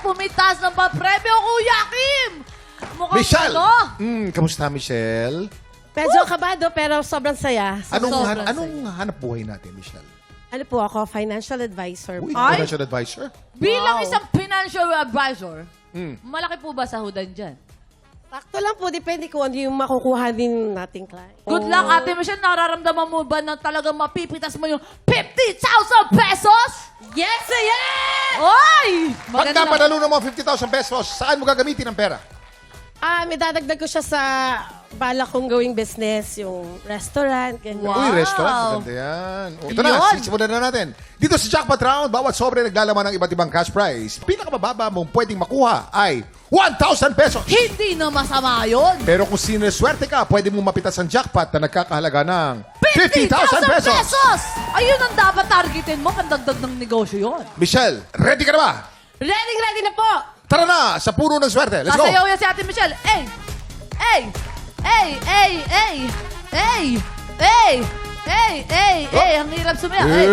pumitas ng papremyo, Kuya Kim! Mukhang Michelle! ano? Kamusta, Michelle? Medyo kabado pero sobrang saya. Anong hanap buhay natin, Michelle? Ano po ako, financial advisor. Uy, Ay! financial advisor? Bilang isang financial advisor, malaki po ba sahudan dyan? Sakto lang po, depende kung ano yung makukuha din nating client. Good luck, Ate Michelle. Nararamdaman mo ba na talagang mapipitas mo yung 50,000 pesos? Yes, yes! Oy! Pag napadalo ng mga 50,000 pesos, saan mo gagamitin ang pera? May dadagdag ko siya sa balak kong gawing business, yung restaurant, ganyan. Wow. Uy, restaurant. Maganda yan. Ito na, Yun. sisimulan na natin. Dito sa Jackpot Round, bawat sobre naglalaman ng iba't ibang cash prize. Pinakamababa mong pwedeng makuha ay 1,000 pesos. Hindi na masama yun. Pero kung sinuswerte ka, pwede mong mapitas ang jackpot na nagkakahalaga ng 50,000 pesos. Ayun ang dapat targetin mo. Pandagdag ng negosyo yun. Michelle, ready ka na ba? Ready na po! Tara na sa puno ng swerte. Let's go. Sasayaw yan si Ate Michelle. Ay! Ay! Ay! Ay! Ay! Ay! Ay! Ay! Ay! Ay! Ang hirap sumayaw. Ay!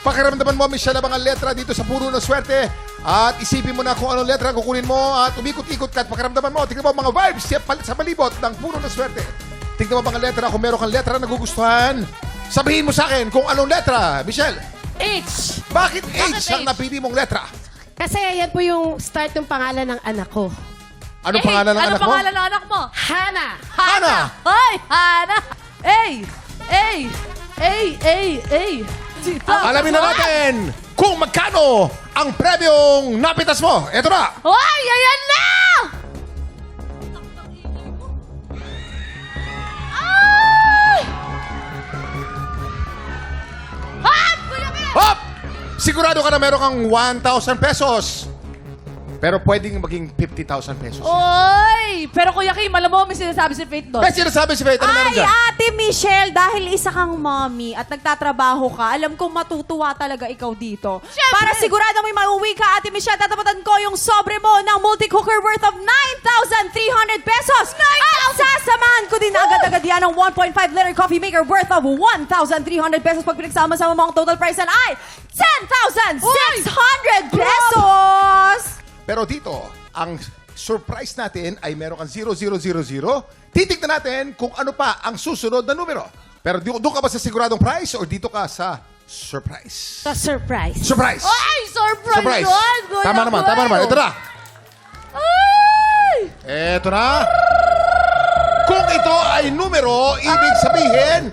Pakiramdaman mo, Michelle, ang mga letra dito sa puno ng swerte. At isipin mo na kung anong letra ang kukunin mo at umikot-ikot ka at pakiramdaman mo. Tingnan mo ang mga vibes sa palibot ng puno ng swerte. Tingnan mo ang mga letra. Kung meron kang letra na nagugustuhan, sabihin mo sa akin kung anong letra. Michelle, H! bakit Bakit H ang H? napili mong letra? Kasi yan po yung start ng pangalan ng anak ko. Anong pangalan ng anak mo? Ano pangalan ng anak mo? Hana! Hana! Hoy! Hana! Ay! Ay! Ay! Ay! Ay! Alamin na natin kung magkano ang premyong napitas mo. Ito na. Hoy! Ayan na! Ay! Hop! Kuya Kim! Hop! Sigurado ka na meron kang 1,000 pesos. Pero pwedeng maging 50,000 pesos. Oy! Pero Kuya Kim, alam mo, may sinasabi si Faith doon. May sinasabi si Faith, ano meron Ay, dyan? Ate Michelle, dahil isa kang mommy at nagtatrabaho ka, alam kong matutuwa talaga ikaw dito. Siyempre. Para sigurado may mauwi ka, Ate Michelle, tatapatan ko yung sobre mo ng multi-cooker worth of 9,300 pesos. At sasamahan ko din agad-agad yan ng 1.5-liter coffee maker worth of 1,300 pesos. Pag pinagsama-sama mo ang total price yan ay 10,600 pesos! Pero dito, ang surprise natin ay meron kang 0000. Titignan natin kung ano pa ang susunod na numero. Pero doon ka ba sa siguradong price o dito ka sa surprise? So, surprise. Surprise! Ay! Surprise, Surprise! yun! Kuya Tama naman, Kim. tama naman. Ito na. Ay! Ito na. Kung ito ay numero, ibig sabihin,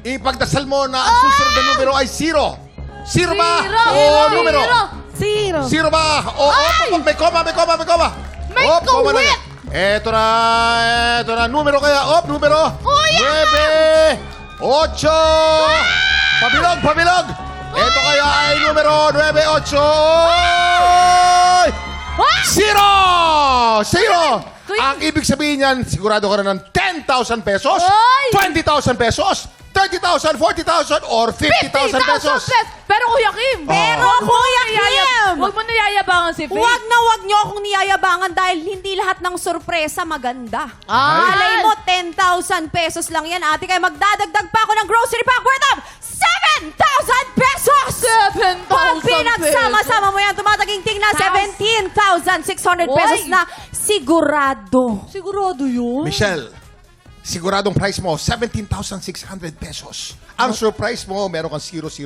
ipagdasal mo na ang susunod na numero ay 0. 0 ba? O numero? Zero. 0 ba? O, may koma, may koma, may koma. May Op, koma na kuwit. yan. Ito na. Numero kaya. Op, numero. Uy, 9, 8. Pabilog, pabilog. Ito kaya ay numero 9, 8. 0! 0! Kuya- Ang ibig sabihin yan, sigurado ka na ng 10,000 pesos, Ay! 20,000 pesos, 30,000, 40,000, or 50,000 pesos. Pero Kuya Kim, Pero, Kuya Kim! Huwag mo nayayabangan si Faith. Huwag niyo akong niyayabangan dahil hindi lahat ng sorpresa maganda. Ay! Malay mo, 10,000 pesos lang yan, ate. Kaya magdadagdag pa ako ng grocery pack worth of 7,000 pesos! 7,000 Pag pinagsama-sama mo yan, tumataginting na 17,600 pesos Oy! na sigurado. Sigurado yun? Michelle, siguradong price mo, 17,600 pesos. Ang surprise mo, meron kang 0,0000.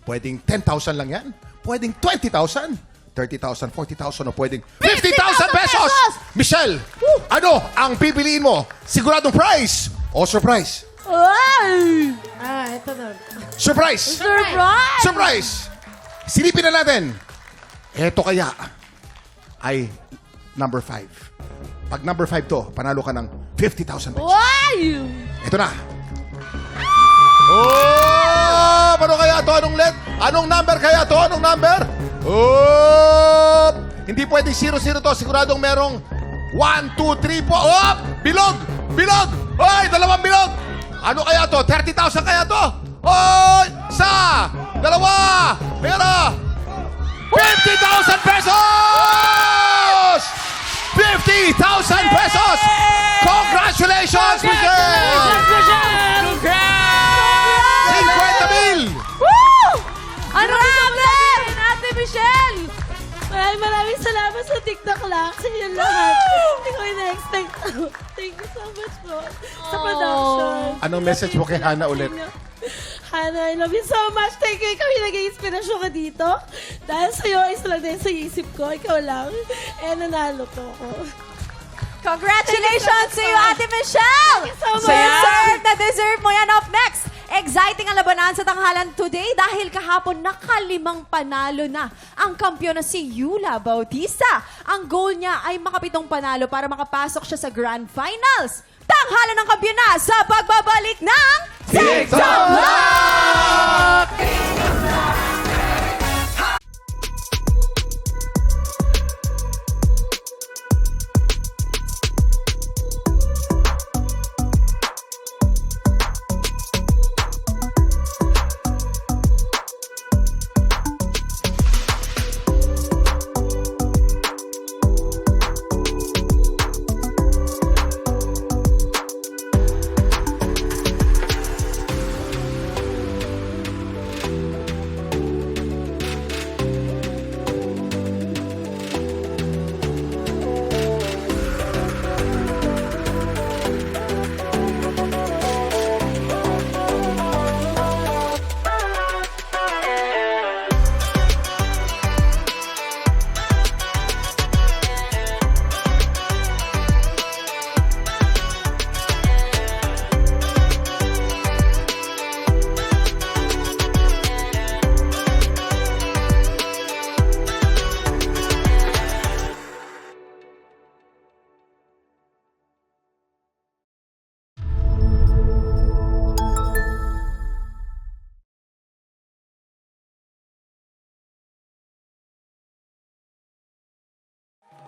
Pwedeng 10,000 lang yan. Pwedeng 20,000, 30,000, 40,000, o pwedeng 50,000 pesos! Michelle, ano ang pipiliin mo? Siguradong price o surprise? Ay! Ito na. Surprise! Surprise! Surprise! Silipin na natin. Eto kaya ay number 5. Pag number 5 to, panalo ka ng 50,000 pesos. Ay! Ito na. Oh! Ano kaya to? Anong number kaya to? Anong number? Oh! Hindi pwedeng 0-0 to. Siguradong merong 1, 2, 3 po. Oh! Bilog! Bilog! Oy! Dalawang bilog! Ano kaya to? 30,000 kaya to? Oy! Isa! Dalawa! Pera! 50,000 pesos! 50,000 pesos! Congratulations, Michelle! Congrats! 50,000! Woo! Ano rin sabihin, Ate Michelle? salamat sa TikTok lang. Sa inyo lahat. Hindi ko ina-expect. Thank you so much po sa production. Anong message mo kay Hana ulit? Hana, I love you so much. Thank you. Ikaw yung nag-inspirasyon ka dito. Dahil sa'yo, isa lang din sa isip ko. Ikaw lang. Eh, nanalo po ako. Congratulations to you, Ate Michelle! Thank you so much. Deserve na deserve mo yan. Up next, exciting ang labanan sa tanghalan today dahil kahapon nakalimang panalo na ang kampiyon na si Yula Bautista. Ang goal niya ay makapitong panalo para makapasok siya sa Grand Finals. Tanghalan ng kampiyon na sa pagbabalik ng TikTok Lock!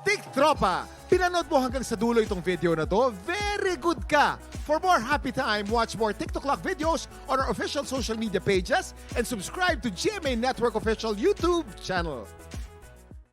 Tik Tropa! Pinanood mo hanggang sa dulo itong video na to? Very good ka! For more happy time, watch more TikTok Lock videos on our official social media pages and subscribe to GMA Network official YouTube channel.